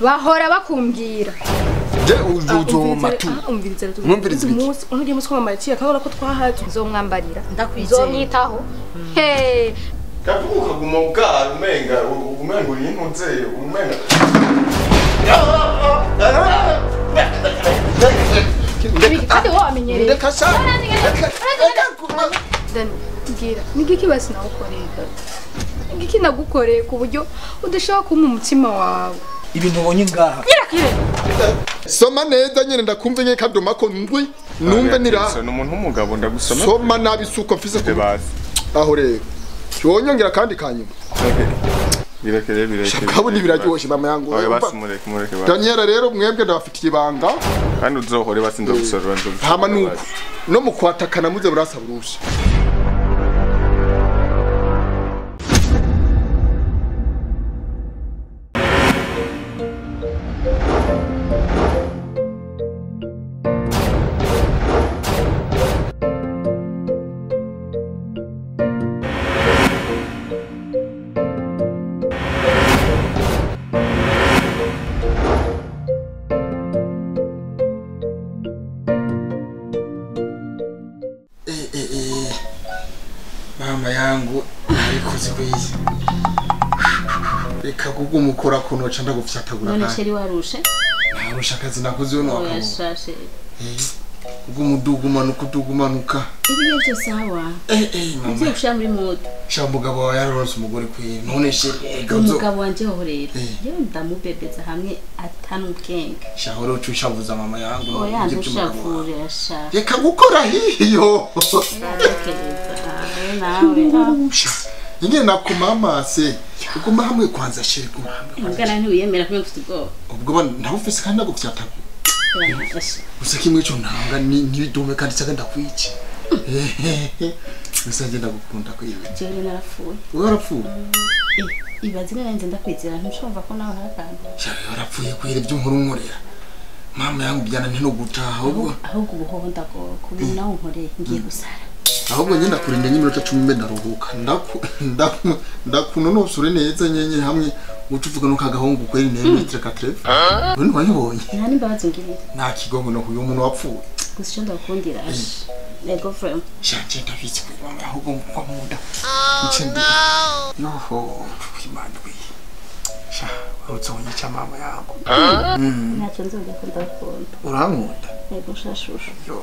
bahora bakumbwira je uzoma tu umviriza umunsi unugiye musi kwamara ciye akabona ko twahaje uzomwambarira uzomwitaho hey kavuka gumogara umenga uri intunze umenga Kati wo amenyereye ndeka sana ngira nigiki basi nawukorera nigiki nagukoreye ku buryo udashaka kumpa umutima wawe ibintu ubonye ngaha soma neza nyene ndakumva nke kadoma ko ndwi numve nira so numuntu w'umugabo ndagusoma soma nabi suko mfise ko aho rero cyonyongera kandi kanyuma birekere kabuni biraryoshe mama yangu oya basimureke basi Daniela rero mwebwe ndabafitiye ibanga kandi uzohore basi ndogusorora hama nuko no mukwatakana muze burasa burusha mama yangu arikoze kwiye reka kuko umukora kuno cha ndagufyatagura none sheri warushe narusha akazi nakoze uno akabo yashashe ubwo mudugumanuka ibiye byo sawa mama ugiye gushira muri moto sha mugabo wa yaronse umugore kwiye none sheri umugabo wanje ho rero yewe ndamubebeza hamwe atanukenge shahora ucushavuza mama yangu oya ndushavure yasha reka gukora hiyo ingene nakumama se uguma hamwe kwanza sheri kumama ngana ntiyemera kumwe kufite ubwo ndabufise kandi ndagufyatagura Usa kimwe cyo ntanga nibidume kandi cyagenda kwici. Usanje ndagukunda kwiwe. Jewe narapfuye. Warapfuye. Ibaze nanjye ndakwizera ntushobora ko nawe harakanda. Cyari warapfuye kwire byo nkuru nkorera. Mama yangu byana ntino gutaha ahubwo ubuhoho ndako kubina nawe nkoreye ngiye gusara. Ahubwo nyenda kurinda nyiminota 10 mbe ndaruhuka. Ndakunonosure neza nyenye hamwe utuvuga no kagahungu kweri ne metre 4. None wayibonye. Nani mbabazo ngirira. Nta kigongo no kuyo umuntu wapfuye. Gusa cyo ndakundira ashi. Nego frame. Shanje ndafitse mama ahubwo kwa munda. Ncende. Yoho kimandwi. Sha utsonye cha mama yangu. Ntacyo nzoga ko ndakunda. Urankunda. Nego shashushu. Yo.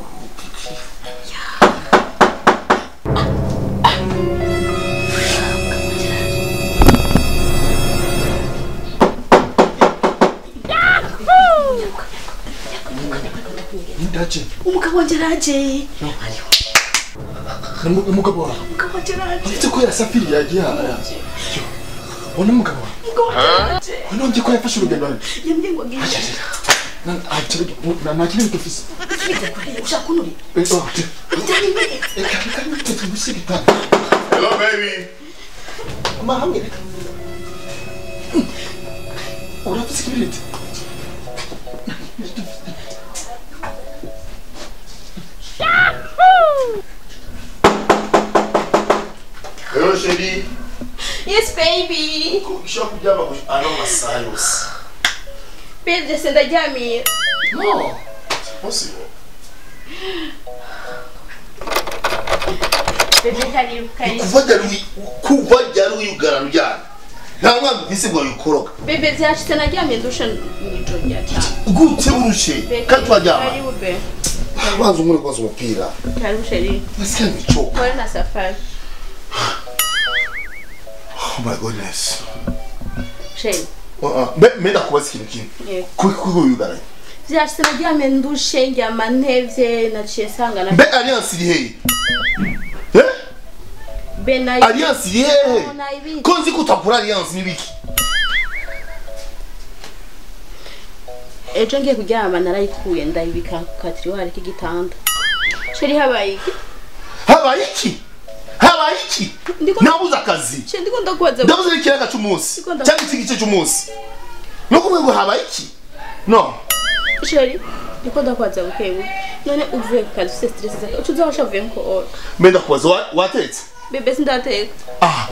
Ndaje. Umugabo wanje araje. Umugabo wawe. Umugabo wanje araje. Ufite ko yarasafiri yagiye hara. Ona umugabo wawe. Ona ngiye ko yafashe urugendo rwe. Yambye ngo ngiye. Na kile tufise. Ushaka kunuri. Hello baby. Mama hamwe. Urafise kibiriti. Hello Shady. Yes baby. Ukisha kujama ano masayos. Baby senda jamii. No. Possible. Baby karibu. Kuvaja lui ugarujana. Nta mwana ufise ngo yukoroka. Baby byashitse najyamye ndusha nijogya cyane. Gute urushe. Kandi twajyama. Karibu be. Banza umure kwazo umupira. Karibu sheri. Nasikia nimechoka. Pole na safari. Oh my goodness. Sheri. Menda kubaza ikintu kimwe. Kuko yugara. Byashitse najyamye ndushe njyama ntevye naciye sanga na Be alliance iri hehe? Benayi. Alliance iri hehe? Ko nzi ko utakura alliance nibiki? Ejo ngiye kuryama narayikuye ndayibika ku katiriwari k'igitanda. Sheri habaye iki? Habaye iki? Habaye iki? Nabuze akazi. Sheri ndiko ndakubaza. Ndabuze ikiraga cy'umunsi. Cyangwa igice cy'umunsi. No kumwe ngo habaye iki? No. Sheri ndiko ndakubaza bukebu. None uvuye ku kazi stress zaka. Ucuza washavuye nko. Menda kubaza watetse. Bebe sindateka.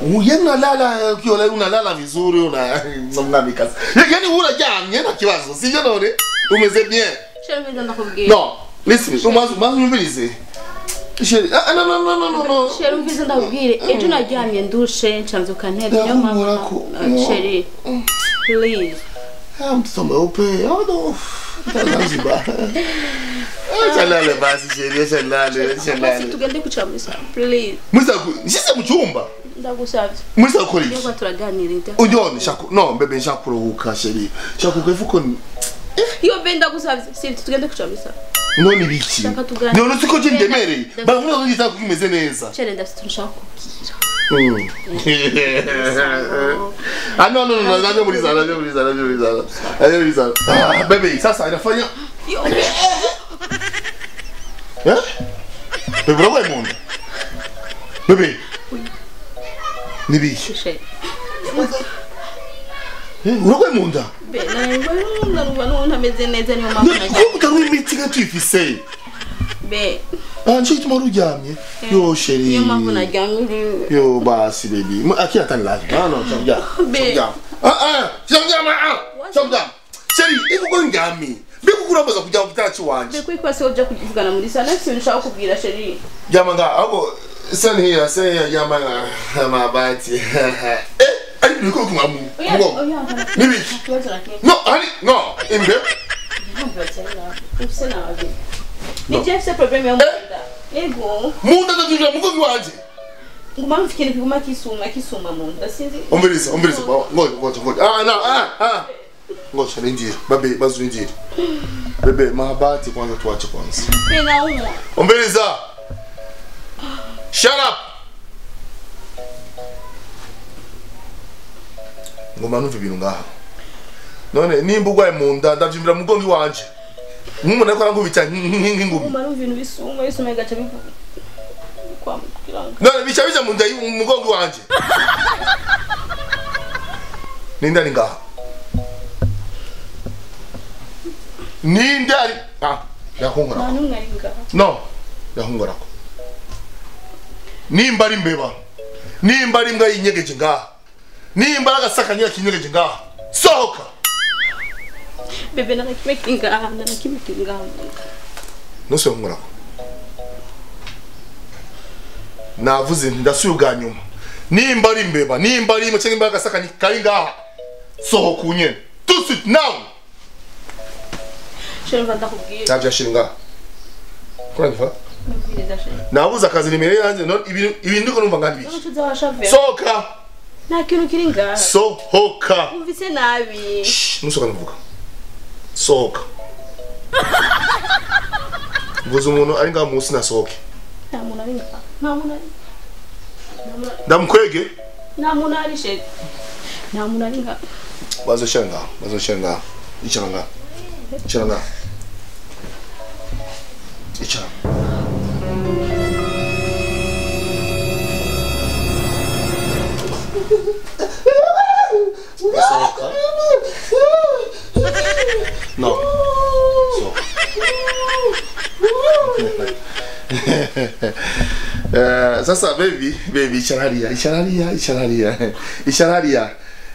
Unalala ukiona unalala vizuri unamnamika. Yaani unajamye na kiwazo. Sije none. Umeze bien. Sheri ndakubwira. No, listen. Umazu mbilize. Sheri. No. Sheri mbize ndakubwire. Ejo najyamye ndushe ncamzuka ntebe niyo mpamvu. Sheri. Please. Mtoto mweupe. No. Zanzibar. Chalale basi Sheri, chalale. Tugende kuchamisa. Please. Njise muchumba. Ndagusabye. Mwisa ukora Yego turaganira nte. Unyone shako. No, bebe nshakuruhuka Sheri. Shako kwefuko Yo benda gusabye. Si tugende kuchamisa. None biki. None uko je ndemere. Ba mwe ngita kumeze neza. Sheri ndafite nshaka kubwira. No, navyo muri zala. Bebe, sasa inafanya. Bebe, roho imunde. Bebe. Nibi. Sheri. Roho imunda. Bebe, naruba ntameze neza niyo mpamvu najya. Ukaruye imiti gatwifise. Be. Nje ituma ruryamye. Yo Sheri. Niyo mpamvu najyamye. Yo basi baby. Aki atanilaje. No, chabya. Chabya. Sheri, iko ngami. Bikukurambaza kujya kutachi wanje. Bekwikose ujya kuvugana muri sana sinshaka kubwira Sheri. Jamanga abo sani say jamanga mabati. Ari biko kumamu. Nibi. No, ani no, imbe. Ufise nawe. Ni Jeff problem ya munda. Ego. Munda ndavira mukozi wanje. Nguma mfikiri kuguma kisuma munda sinzi. Ombelisa. Ngoja. Ngoja ninjiri. Babe bazuninjiri. Bebe mahabati kwanza tuache kwanza. Pena umo. Ombelisa. Shut up. Ngoma numva ibintu ngaha. None nimba ugwaye munda ndavyimvira mugongi wanje. Nk'umuntu akora nkubita nk'ingumi. Nguma numva ibintu bisuma gacha bivuga. Kwa mukiranga. None bicha munda mugongi wanje. Nindari ngaha. Nindari. Yahungura. Nanu ngaringa. No. Yahungura ko. Nimba ari mbeba. Nimba ari mbwa yinyegeje ngaha. Nimba agasakanya kinyegeje ngaha. Sohoka. Bebe nakimektinga. Nose yahungura ko. Navuze ndasubwa nyuma. Nimba ari mbeba, nimba ari imwe cyangwa agasakanya kari ngaha. Sohoka unyene. Tout de suite now. Sheri ndakubwira. Tabya shiringa. Kuranifa? Nubwiriza Sheri. Nabuze akazi nimere yanze no ibintu ko numva ngandi biki. Tuza washavye. Sohoka. Nta kintu kiri ngaha. Sohoka. Umvise nabi. Nusoka ndavuga. Sohoka. Vuze umuntu ari ngaha munsi nasohoke. Nta muntu ari ngaha. Nta muntu ari. Ndamukwege. Nta muntu ari Sheri. Nta muntu ari ngaha. Bazoshenga. Ichanga. Sohoka. No. Sohoka. Sasa baby, ichararia.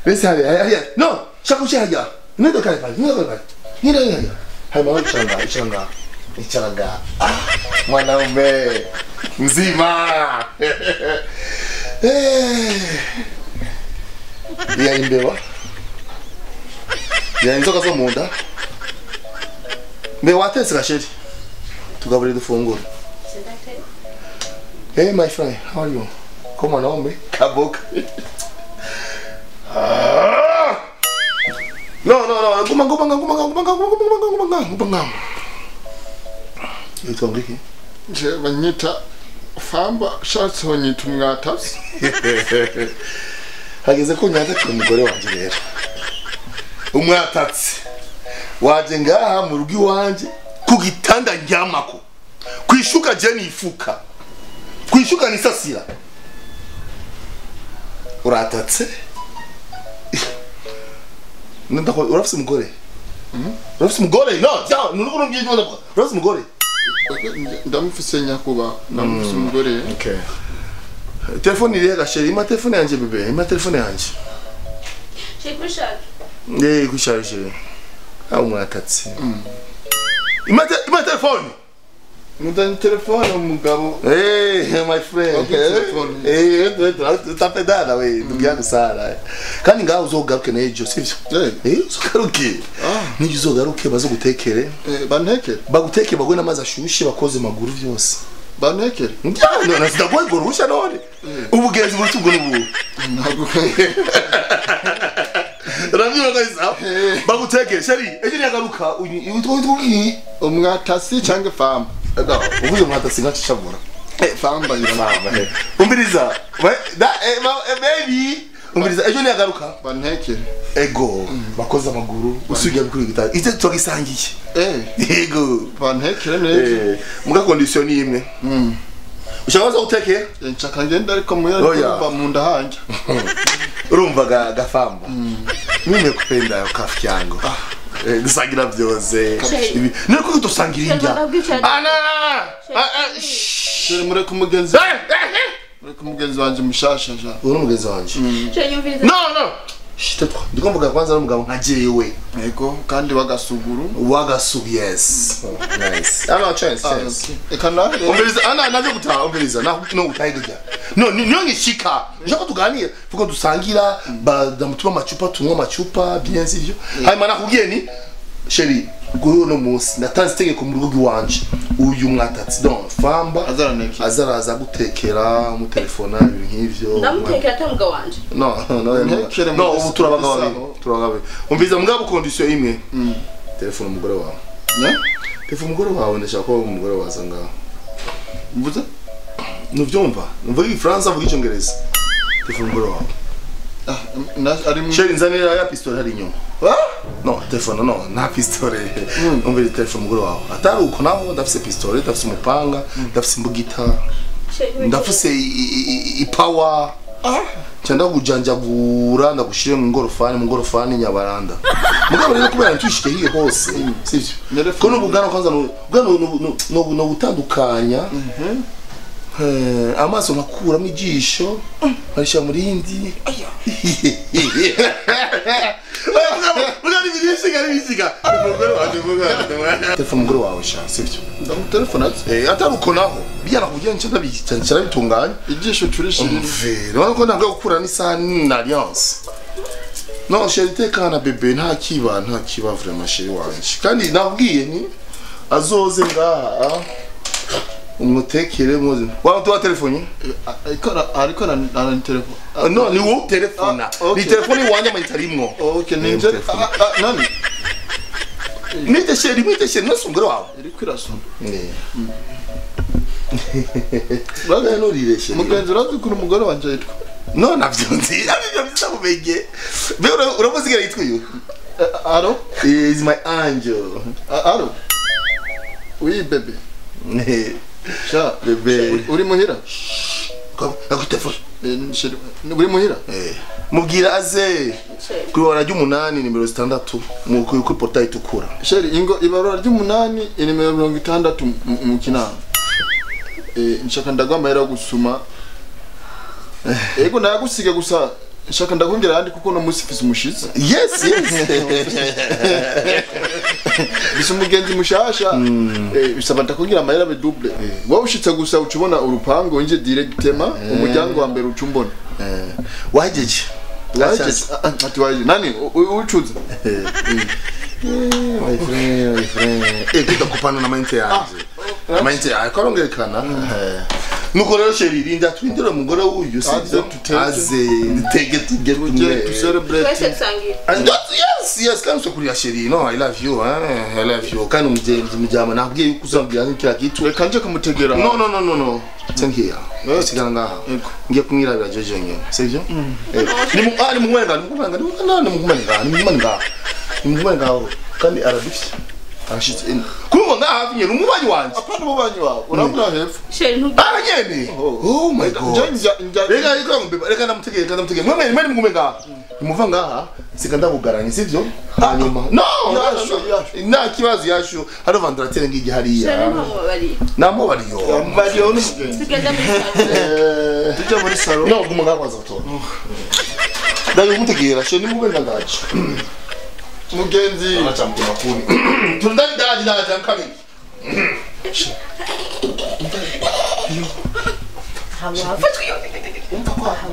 Lesa haria. No, shakushaja. Nenda kale pale. Nenda. Hai mama ichanga. Mwanaume mzima. Ya imbewa. Ya inzoka zo munda. Mbe watese gasheri. Tugabure dufungura. Hey my friend, how are you? Come on home, kaboka. No, gumang. Ito ngiki. Je banyita famba shatse banyita umwatasi. Hageze ko nyata ku mugore wanje rero. Umwatatsi. Waje ngaha mu rugi wanje ku gitanda njyamako. Kwishuka je nifuka. Kwishuka nisasira. Uratatse. Nenda urafise umugore. Urafise umugore? No, ja, nuruko ngiye ndabona. Urafise umugore? Ndamufise nyakuba, ndamufise umugore. Okay. Telefone iri gasheri, ima telefone yanje bebe, ima telefone yanje. Chekushaka. Kusharge. Umwatatsi. Ima telefone. Mudando telefone umugabo. My friend. Tá pedada we, do Guiago Sara. Kandi ngaho uzogaruke nejo, sivyo? Uzogaruke. Niji uzogaruke bazogutekere. Bantekere. Baguteke bagwe namazi ashushe bakoze maguru vyose. Bantekere. Njano nasidaboye gorusha none. Ubugenzi buri tubwo nubu. Ntabwo. Ramiro guys, bagutekere shari. Eje yagaruka umwatasi cyangwa famba. Uvuze mwatasi ngacicabura. Famba yiramba. Umbiriza. Baby. Umbiriza ejo yagaruka. Bantekere. Ego bakoze amaguru usugiye kuri gitari. Ite twagisangiye. Ego bantekere neza. Muga condition imwe. Ushaka uteke? Nshaka ngenda ariko muya mu nda hanje. Urumva gafamba. Mimi kupenda kafi yangu. Gusangira byose. Niko gutosangira injya. Ana! Shere muri kumugenzi. Muri kumugenzi wanje mushasha ja. Uri umugenzi wanje. No. Shitetwa. Ndikomvuga kwanza n'umugabo nka jewe. Yego kandi wagasuguru. Yes. Nice. Ana chance. Ekana. Umbiriza ana naje gutaha umbiriza no utayigija. No niyo ngishika. Njako tuganire fuko dusangira badamutuma machupa tunywa machupa bien sivyo. Hanyuma nakubwiye ni sheri guyo no munsi natanze tegeko mu rugo rwanje. Uyu mwatatsi donc famba azaraza gutekera mu telefona ibintu nk'ivyo. Ndamutekera tamuga wanje. No ubu turabagabe. Umbiza mugabo condition imwe. Telefone umugore wawe. Telefone umugore wawe ndashaka ko umugore wazanga. Mvuze? Nuvyumva. Mvuga iFrance avuga icyongereza. Telefone umugore wawe. Sheri nzanira ya pistole hari inyuma. No, telefone no, na pistole. Umvira telefone umugore wawe. Atari uko naho ndafise pistole, ndafise umupanga, ndafise imbugita. Ndafise ipower. Cyanda kujanjagura ndagushire mu ngorofani nyabaranda. Mugabo rero kubera ntishike hiye hose. Sivyo. Ko nubugana kwanza no gutandukanya. Amaso nkakuramo ijisho arisha muri hindi. Mugabo ibisiga. Telefone umugore wawe sha sivyo. Telefone ataruko naho byana kugira nce ndabicyana bitunganya ijisho turishirira. Rero ko ntabwo gukura ni sa na alliance. No sherite kana bebe nta kiba vraiment sheri wanje. Kandi nabwiye ni azoze ngaha umutekere muzi. Wa tuwa telefone? Ariko na telefone. No ni wo telefona. Ni telefone wanje mayitarimwo. Okay ninje nani? Mwite sheri nasungura wawe. Iri kwirasona. Baga no rireshye. Mugenzi urazi ko umugore wanje yitwa. No navyonzi. Abivyo bizabubege. Be uramuzigira yitwa uyu. Aro? Is my angel. Aro. Oui bebe. Sha bebe. Uri muhira? Ako telefone. Uri muhira? Mubwira aze kuri wara ry'umunani nimero 6 mu kuri portail itukura. Sheri ingo ibarura ry'umunani nimero 60 mu kinama. Nshaka ndagwamahera gusuma. Ego nagusiga gusa nshaka ndakongera handi kuko no musifise umushizi. Yes. Bisumugenzi mushasha. Bisaba ndakongera amahera be double. Wowe ushitse gusa ucubona urupango nje directement umuryango wa mbere ucumbona. Wajeje. Ati waje nani ucuza? My friend. Kita kupana na mente yanje. Mente akorongerekana. Nuko rero sheri rinda twindira umugore w'uyu aze tege to celebrate. And yes kandi so kuri sheri no I love you kandi umujyama nabwiye yuko uzambira nk'ikira gitu kanje kumutegera. No thank you sigana ngaha ngiye kumwirabira jeje nyene sivyo ni mumwenga kandi arabifye ashitse kuma ngaha nyene umubanyi wanje apana umubanyi wawe urabura hepfo sheri nyene. Oh my god rega iko mbeba rega ndamutegeye mwemwe mugume ngaha imuva ngaha sika ndabugaranye sivyo hanyuma no nta kibazo yashu hano vandaratera ngigi hariya namo bariyo tugenda tujya muri salon no guma ngakwaza gutora ndayo mutegera she ni mubenga ndaje mugenzi amacampuka kuni tundani ndaje nkabiri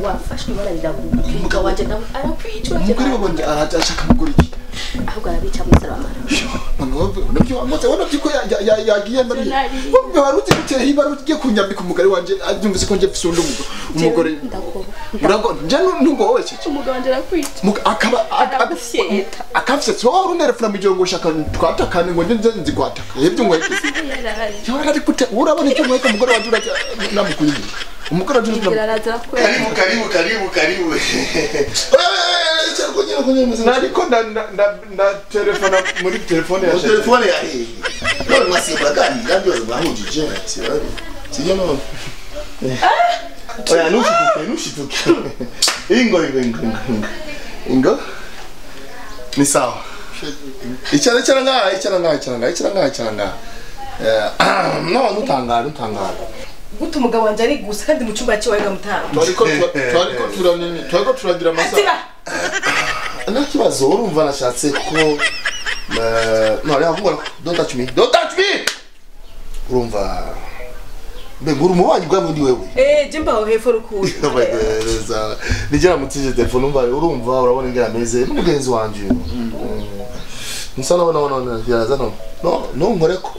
wafashwe bararira umugabo wanje arakwicwa umugore wabonye arashaka mugura iki ahubwo arabica musaramara nabyo wamoze wona byiko yagiye muri ubwo waruti gutera hiba rugiye kunyambika umugore wanje abyumvise ko nje fisundo umugore urago nje nungo wowe cyo umugabo wanje arakwica akafise so runere funa mijongo shaka twatakane ngo nje nzi kwataka yebyo ngo yo ari gute urabona icyo mweka umugore wanje uraje namukuye umugore wanje karibu nariko nda telefona muri telefone ya telefone ya hii no mwasiba gani ndio zamahujije sije no oya nushituke ingo ni sawa icyana nga no nutangara guta umugabo wanje ari gusa kandi mu cyumba cyawe gamutanga twariko turagira amasaha nta kibazo urumva nashatse ko no rero vuga don't touch me urumva mbegura umubanyi bwa muri wewe jemba ho hepfo rukuye nigera mutije telefone urumva urabona ingera meze n'umugenzi wanje nsa no yaza no nkoreko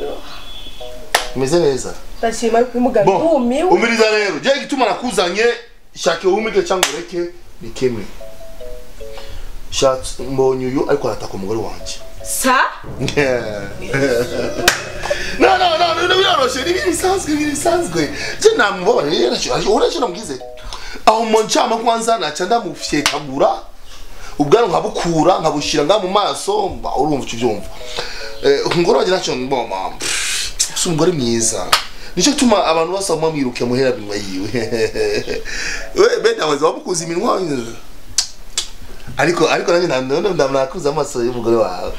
meze neza bashima kumugabi umiwe umiriza rero je gituma nakuzanye shake umige cyangwa ureke bikemwe shat mbonye uyu ariko arataka umugore wanje sa no biroroshe bisanzwe je namubonye urashira mugize aho monchama kwanza naca ndamufyekagura ubwanwa nkabukura nkabushira nga mu maso urumva icyo byumva ngoro wagira cyo mboma umugore mwiza nicyo tuma abantu basa mwiruke muhera binwa yiwe we benda waza wabukuza iminwa ariko nanjye ndamnakuza amaso y'umugore wawe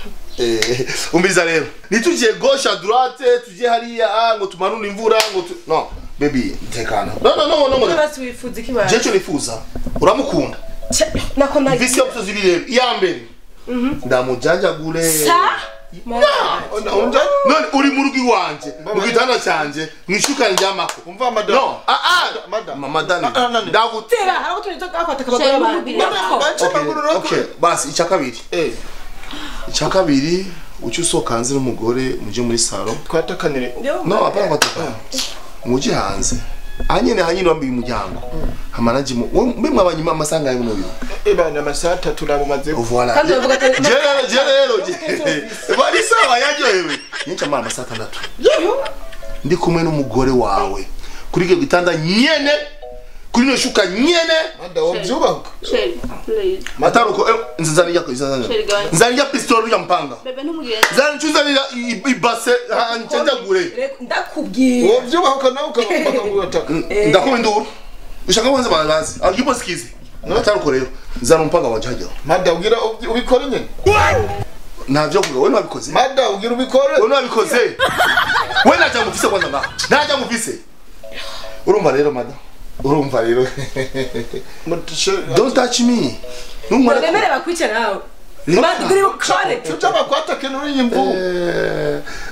umbiza rero nitugiye gauche à droite tugiye hariya ngo tumanune imvura ngo no baby tekana no basi wifuza ikibazo je cyo nifuza uramukunda nako nagiye visi opto ziri rero iya mbere ndamujajagure none uri mu rugo iwanje mu gitanda cyanje mwishuka njyamako umva madam no madam ndagutera haraho tunito gafata kabagora abantu okay basi icya kabiri ucyo usohoka hanze n'umugore muje muri salon twatakanire no apana kwataka muje hanze hanyine wambiye umuryango hamanaje mbe mwabanyima amasanga yawe mu biro bana amasata turabumaze voilà kandi uvuga ati jerero bari sawa yaryohewe nyinshi amara amasata 6 ndi kumwe n'umugore wawe kuri ke gitanda nyene kuri no shuka nyene madawo byubaka Sherry please mataruko nzanija pistol ya mpanga bebe n'umugenzi zanchuzanira ibase nchanjagure ndakubwiye wo byubaka nawe ukabaka ndakome nduru ushaka kwanza balazi agipo sikize mataruko rero nzana mpanga wanje hajya madawo ugira ubikora nyene navyo kuga wewe wabikoze madawo ugira ubikora wewe wabikoze wewe naja mufise kwanza nga naja mufise urumva rero madawo urumva rero don't touch me numara nemere bakwicara nawe mandi kuri ukore tutaba kwataka n'uri imvu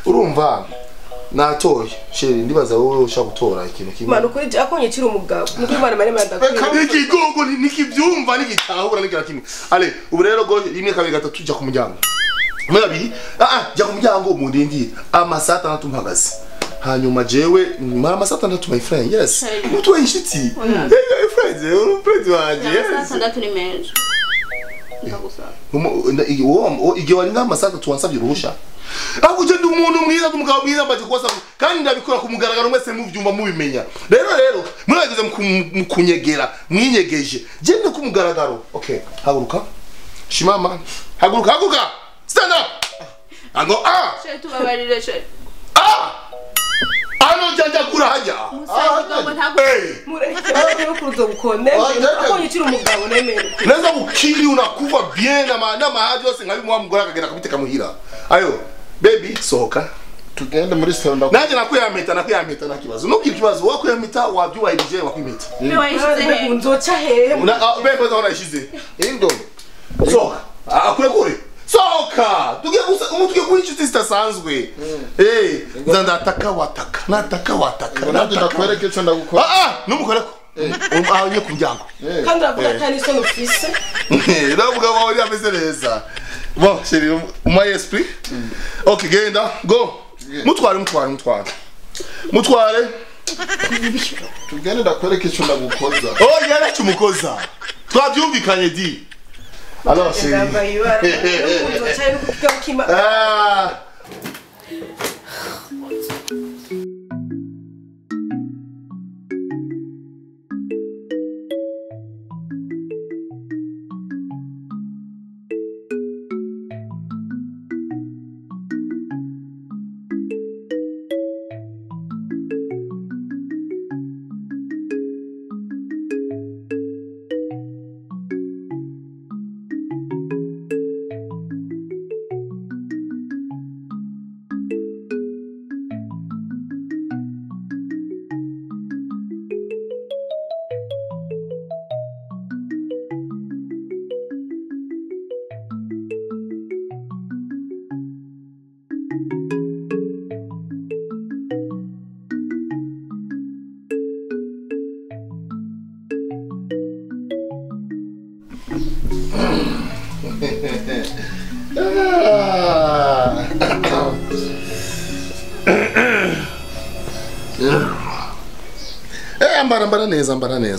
urumva natoye sheri ndibaza wowe ushaka gutora ikintu kimwe manu kuri akonye kiri umugabo nuko imana mari manda iki gogo nikibyumva nigitahura nigira kimwe ale ubu rero go rimwe kabiri gatatu jya ku muryango mwabi jya ku muryango umundindira amasata natumpagaze hanyuma jewe mara amasata ndatu my friend yes mutwa inshiti hey friends friends waje sasa ndaturi menje igihe wari nk'amasata tuwansabye uruhusha ahubwo ugenda umuntu mwiza umugabo mwiza mbaje kuwasa kandi ndabikora ku mugaragaro mwese mubyumva mubimenya rero murageze mukunyegera mwinyegeje gende ku mugaragaro okay haguruka shimama haguruka stand up ango Sherry tubabarire Sherry ano janja kura haja mureke yo kuruzo bukonde akonye kiri umugabo nemere neza bukiri unakuva bien na mahadi yose nkabi mwa mugora kagenda kabiteka muhira ayo baby sohoka tugende muri salon naje nakuyameta na kibazo nukiri kibazo wakuyameta wabyuwahirije wakwimeta nzoca hehe bebe za unashize indo sohoka akure sohoka tugiye kuri inshuti zitasanzwe ndataka wataka nandi nakwereke cyo ndagukora numukoreko nye kumjango kandi uravuga cyane iso n'ufise ndavuga wari ameze neza bon chérie my esprit okay genda go mutware tugende ndakwereke cyo ndagukoza yara cyumukoza twabyumvikanye di alors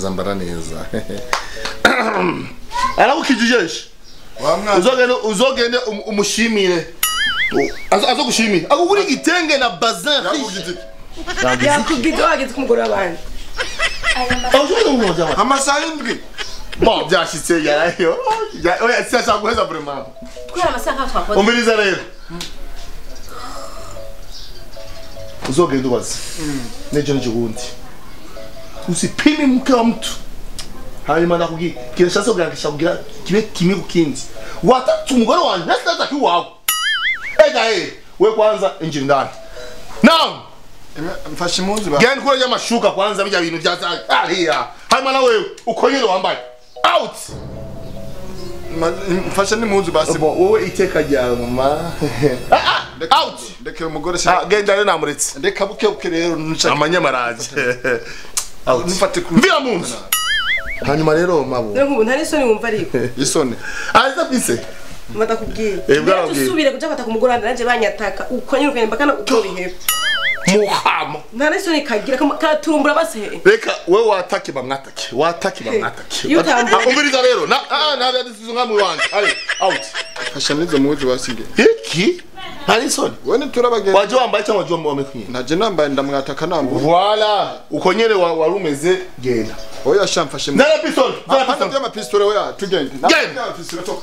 ambara neza arakukijije uzogende umushimire azogushimira akugura igitenge na bazin yakugize wageze kumugora abandi amasaha y'indwi bon byashitse yarayo oya sasa guheza vraiment twara amasaha twakoze umviriza rero uzogenda ubaze nejo n'ubundi usipime mke wa mtu hanyuma nakubwira kirashatse kugira kibe kimwe kukindi watatu umugore wanjye nasa kiwawe we kwanza injira ndani now mfashe impunzi ba genda kure y'amashuka kwanza bijya bintu bya hariya hanyuma nawe ukonyere wambaye out mfashe n'impunzi basi wowe iteka rya mama out ndeke umugore genda rero namuretse ndeka buke rero amanyamaraje mvira munsi hanyuma rero mabo ngo ntari isoni wumva ariko isoni aza bise matakubwiye usubire kuja fata kumugorana nanje banyataka uko nyirukanye mbakana uko bihepe muhamo ntari isoni kagira katurumbura base reka wewe watake bamwatake umviriza rero na ndisizo nkamwe wanje ari out fasha nizo muzi basige iki ntari isoni wene turabagenda waje wambaye cyangwa waje wambaye kwiye naje nambaye ndamwataka nambu voilà uko nyere warumeze genda oya shamfashe ndara pistol ndara pistol oya tugende genda pistol toka